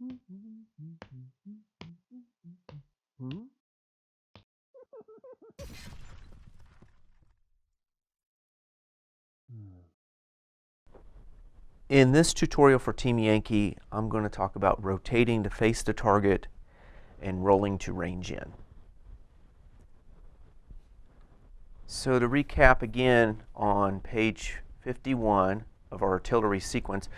In this tutorial for Team Yankee, I'm going to talk about rotating to face the target and rolling to range in. So to recap again, on page 51 of our artillery sequence,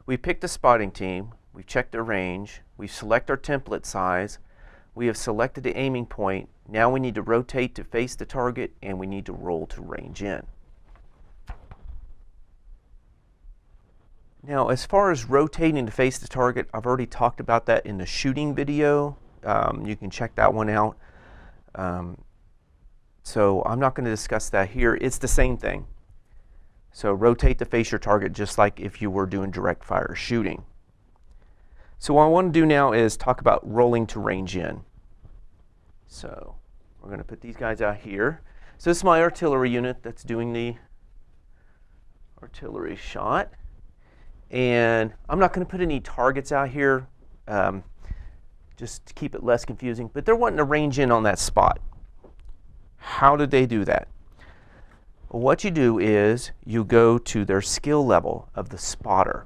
we picked a spotting team, we've checked their range, we've selected our template size, we have selected the aiming point. Now we need to rotate to face the target and we need to roll to range in. Now, as far as rotating to face the target, I've already talked about that in the shooting video. You can check that one out. So I'm not going to discuss that here. It's the same thing. So rotate to face your target just like if you were doing direct fire shooting. So what I want to do now is talk about rolling to range in. So we're going to put these guys out here. So this is my artillery unit that's doing the artillery shot. And I'm not going to put any targets out here just to keep it less confusing, but they're wanting to range in on that spot. How did they do that? Well, what you do is you go to their skill level of the spotter.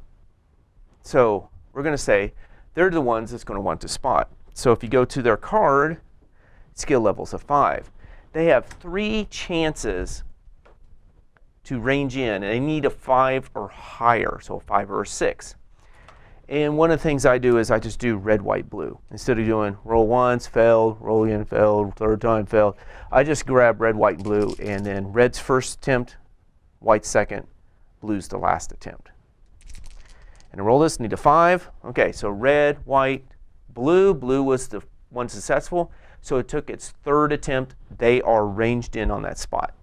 So we're going to say they're the ones that's going to want to spot. So if you go to their card, skill levels of 5. They have 3 chances to range in, and they need a 5 or higher, so a 5 or a 6. And one of the things I do is I just do red, white, blue. Instead of doing roll once, failed, roll again, failed, third time, failed, I just grab red, white, blue, and then red's first attempt, white's second, blue's the last attempt. And to roll this, need a 5. Okay, so red, white, blue. Blue was the one successful, so it took its 3rd attempt. They are ranged in on that spot.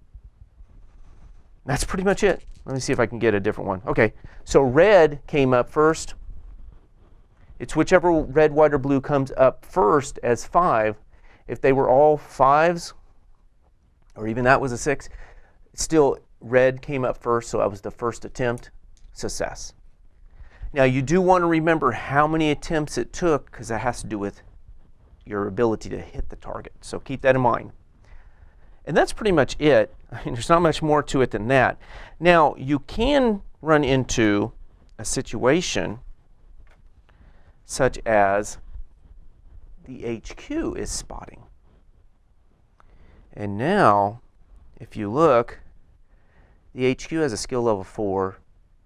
That's pretty much it. Let me see if I can get a different one. Okay, so red came up first. It's whichever red, white, or blue comes up first as 5. If they were all 5s, or even that was a 6, still red came up first, so that was the first attempt, success. Now you do want to remember how many attempts it took, because that has to do with your ability to hit the target. So keep that in mind. And that's pretty much it. I mean, there's not much more to it than that. Now, you can run into a situation such as the HQ is spotting. And now, if you look, the HQ has a skill level 4,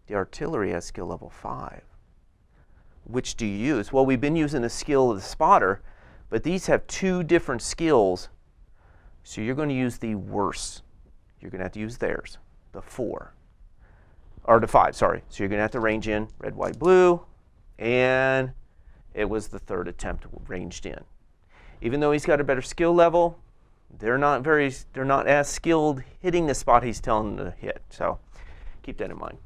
the artillery has skill level 5. Which do you use? Well, we've been using the skill of the spotter, but these have 2 different skills. So you're going to use the worst. You're going to have to use theirs, the 4. Or the 5, sorry. So you're going to have to range in red, white, blue. And it was the 3rd attempt ranged in. Even though he's got a better skill level, they're not as skilled hitting the spot he's telling them to hit. So keep that in mind.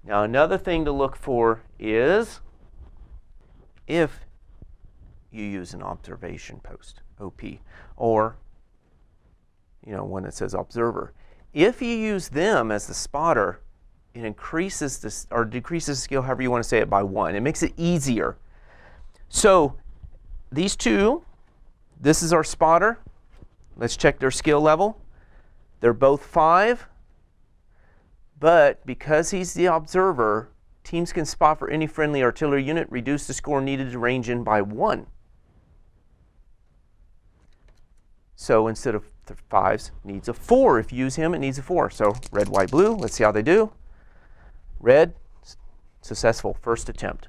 Now another thing to look for is if you use an observation post, OP, or one that says observer. If you use them as the spotter, it increases this or decreases the skill, however you want to say it, by 1. It makes it easier. So these 2, this is our spotter. Let's check their skill level. They're both 5, but because he's the observer, teams can spot for any friendly artillery unit, reduce the score needed to range in by 1. So instead of 5s, needs a 4. If you use him, it needs a 4. So red, white, blue. Let's see how they do. Red, successful, 1st attempt.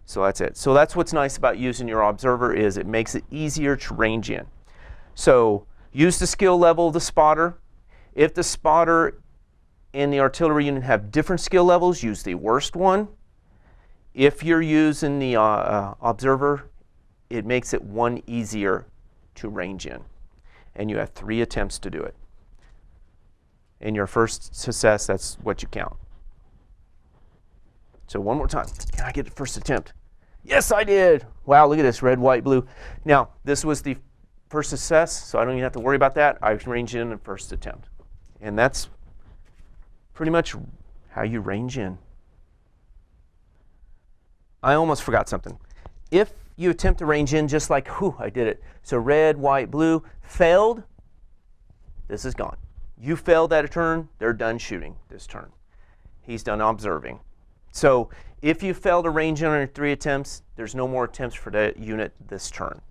So that's it. So that's what's nice about using your observer, is it makes it easier to range in. So use the skill level of the spotter. If the spotter and the artillery unit have different skill levels, use the worst one. If you're using the observer, it makes it 1 easier to range in. And you have 3 attempts to do it. And your first success, that's what you count. So one more time. Can I get the first attempt? Yes, I did. Wow, look at this, red, white, blue. Now, this was the first success, so I don't even have to worry about that. I range in the first attempt. And that's pretty much how you range in. I almost forgot something. If you attempt to range in just like, whew, I did it. So red, white, blue, failed, this is gone. You failed that turn, they're done shooting this turn. He's done observing. So if you fail to range in on your 3 attempts, there's no more attempts for that unit this turn.